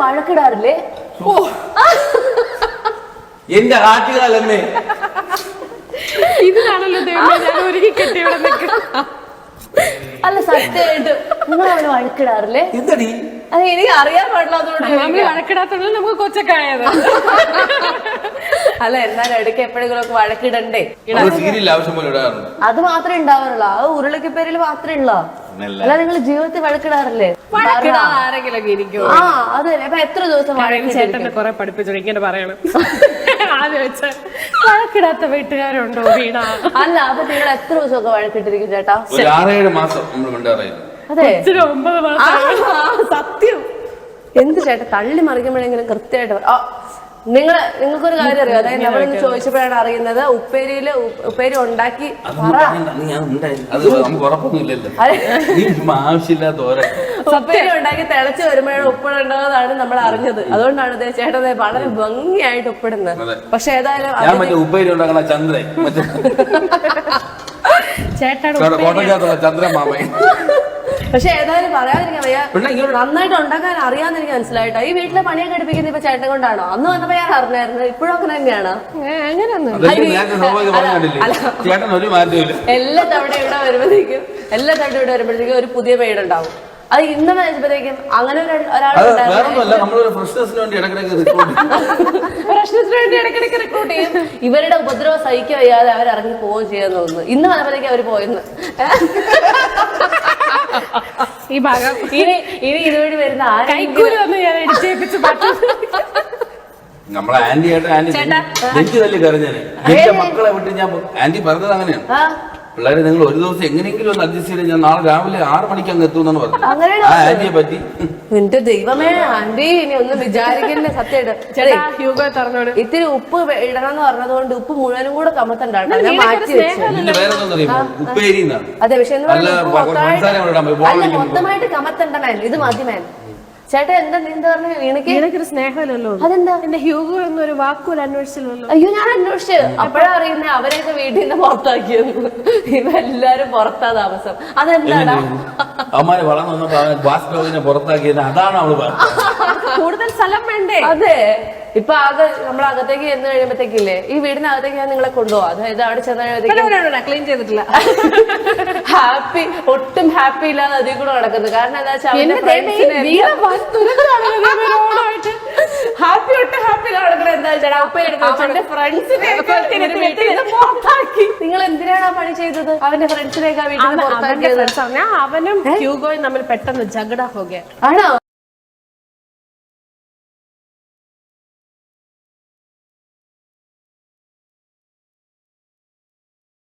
വഴക്കിടാറില്ലേ? എന്റെ ആറ്റുകാലമ്മേ, ഇതിനാണല്ലോ ഞാൻ ഒരുക്കി കെട്ടി ഇവിടെ നിൽക്കുന്നത്. അല്ല സത്യമായിട്ട് നിങ്ങൾ അവന് വഴക്കിടാറില്ലേ? എന്തടി അത് എനിക്ക് അറിയാൻ പാടില്ലാത്തതുകൊണ്ട് നമ്മള് വഴക്കിടാത്തോണ്ട് നമുക്ക് കൊച്ചക്കായത്. അല്ല എന്നാലും ഇടയ്ക്ക് എപ്പോഴെങ്കിലും ഒക്കെ വഴക്കിടണ്ടേ? സീരിയൽ ആവശ്യം പോലെ ഇടാറുണ്ട്. അത് മാത്രമേ ഉണ്ടാവാറുള്ളൂ. അത് ഉരുളക്ക് പേരിൽ മാത്രമേ ഉള്ളൂ. അല്ല നിങ്ങൾ ജീവിതത്തിൽ വഴക്കിടാറില്ലേ? വഴക്കിടാൻ ആരെങ്കിലും ഇരിക്കും. ആ അതെ. അപ്പൊ എത്ര ദിവസം ചേട്ടനെ കുറെ പഠിപ്പിച്ചു ഇങ്ങനെ പറയണം. ആദ്യം വെച്ച വഴക്കിടാത്ത വീട്ടുകാരുണ്ടോ വീണ? അല്ല അപ്പൊ നിങ്ങൾ എത്ര ദിവസമൊക്കെ വഴക്കിട്ടിരിക്കും ചേട്ടാ? 6-7 മാസം നമ്മൾ മിണ്ടാറായിരുന്നു. അതെ 9 മാസം. സത്യം. എന്ത് ചേട്ടാ തള്ളി മറിക്കുമ്പോഴെങ്കിലും കൃത്യമായിട്ട് നിങ്ങൾക്കൊരു കാര്യം അറിയാം. അതായത് നമ്മളിന്ന് ചോദിച്ചപ്പോഴാണ് അറിയുന്നത് ഉപ്പേരി ഉണ്ടാക്കി ഉപ്പേരി ഉണ്ടാക്കി തിളച്ച് വരുമ്പോഴാണ് ഉപ്പിടേണ്ടതാണ് നമ്മൾ അറിഞ്ഞത്. അതുകൊണ്ടാണ് ചേട്ടൻ വളരെ ഭംഗിയായിട്ട് ഉപ്പിടുന്നത്. പക്ഷെ ഏതായാലും ഉപ്പേരി ഉണ്ടാക്കണ ചന്ദ്രൻ ചേട്ടൻ ചന്ദ്രൻ മാമ. പക്ഷെ ഏതായാലും പറയാതിരിക്കാൻ വയ്യ, നന്നായിട്ട് ഉണ്ടാക്കാൻ അറിയാന്ന് എനിക്ക് മനസ്സിലായിട്ടോ. ഈ വീട്ടിലെ പണിയൊക്കെ എടുപ്പിക്കുന്നത് ഇപ്പൊ ചേട്ടൻ കൊണ്ടാണോ? അന്ന് വന്നപ്പോ ഞാൻ അറിഞ്ഞായിരുന്നു. ഇപ്പോഴും അങ്ങനെ തന്നെയാണോ? എല്ലാ തവണ ഇവിടെ വരുമ്പോഴത്തേക്കും ഒരു പുതിയ പേടുണ്ടാവും. അത് ഇന്ന് വരുമ്പോഴത്തേക്കും അങ്ങനെ ഫ്രഷ്നസിന് വേണ്ടി ഇടയ്ക്കിടയ്ക്ക് റിക്രൂട്ട് ചെയ്യും. ഇവരുടെ ഉപദ്രവം സഹിക്കാൻ വയ്യാതെ അവർ ഇറങ്ങി പോവുകയും ചെയ്യാൻ തോന്നുന്നു. ഇന്ന് വന്നപ്പോഴത്തേക്കും അവര് പോയെന്ന്. ഈ ഭാഗം ഇനി ഇതുവഴി വരുന്ന കൈക്കൂലി വന്ന് ഞാൻ ഇടിച്ചേപ്പിച്ച് നമ്മളെ ആന്റി എനിക്ക് തല്ലി കരഞ്ഞാണ്. എന്റെ മക്കളെ വിട്ട് ഞാൻ ആന്റി പറഞ്ഞത് അങ്ങനെയാണ്. പിള്ളേരെ നിങ്ങൾ ഒരു ദിവസം എങ്ങനെയെങ്കിലും ഒന്ന് അഡ്ജസ്റ്റ് ചെയ്ത് ഞാൻ നാളെ രാവിലെ 6 മണിക്ക് അങ്ങ് എത്തുമെന്നാണ് പറഞ്ഞത്. ആ ആന്റിയെ പറ്റി എന്റെ ദൈവമേ ആന്റി ഇനി ഒന്നും വിചാരിക്കില്ല. സത്യമായിട്ട് ഇത്തിരി ഉപ്പ് ഇടണം എന്ന് പറഞ്ഞതുകൊണ്ട് ഉപ്പ് മുഴുവനും കൂടെ കമത്തണ്ടാട്ടോ. ഞാൻ മാറ്റി വെച്ചു. ഉപ്പേരി അതെ. പക്ഷെ മൊത്തമായിട്ട് കമത്തണ്ട മാൻ. ഇത് മതി മാൻ. ചേട്ടാ എന്താ പറഞ്ഞു? വീണക്കൊരു സ്നേഹമല്ലോ. അതെന്താ? എന്റെ ഹ്യൂഗോ എന്നൊരു വാക്കുപോലും അന്വേഷിച്ചല്ലോ. അയ്യോ ഞാൻ അന്വേഷിച്ചു. അപ്പോഴാ അറിയുന്നേ അവരെയൊക്കെ വീട്ടിൽ നിന്ന് പുറത്താക്കിയത്. ഇവരെല്ലാരും പുറത്താ താമസം. അതെന്താടാ? അമ്മാരെ വളർന്നു പുറത്താക്കിയത് അതാണ് അവള് കൂടുതൽ സ്ഥലം വേണ്ടേ? അതെ. ഇപ്പൊ നമ്മളകത്തേക്ക് ചെന്ന് കഴിയുമ്പോഴത്തേക്കില്ലേ ഈ വീടിനകത്തേക്ക് ഞാൻ നിങ്ങളെ കൊണ്ടുപോകാം. അതായത് അവിടെ ചെന്ന് കഴിയുമ്പോഴത്തേക്കും ക്ലീൻ ചെയ്തിട്ടില്ല. ഒട്ടും ഹാപ്പി ഇല്ലാതെ അതിൽ കൂടെ നടക്കുന്നത്. കാരണം എന്താ വെച്ചാൽ നിങ്ങൾ എന്തിനാണ് ആ പണി ചെയ്തത്? അവന്റെ ഫ്രണ്ട്സിനെയൊക്കെ വീട്ടിൽ പുറത്താക്കിയത്. അവനും ഹ്യൂഗോയും തമ്മിൽ പെട്ടെന്ന് ജഗഡ ഹോ ഗയ. ആണോ?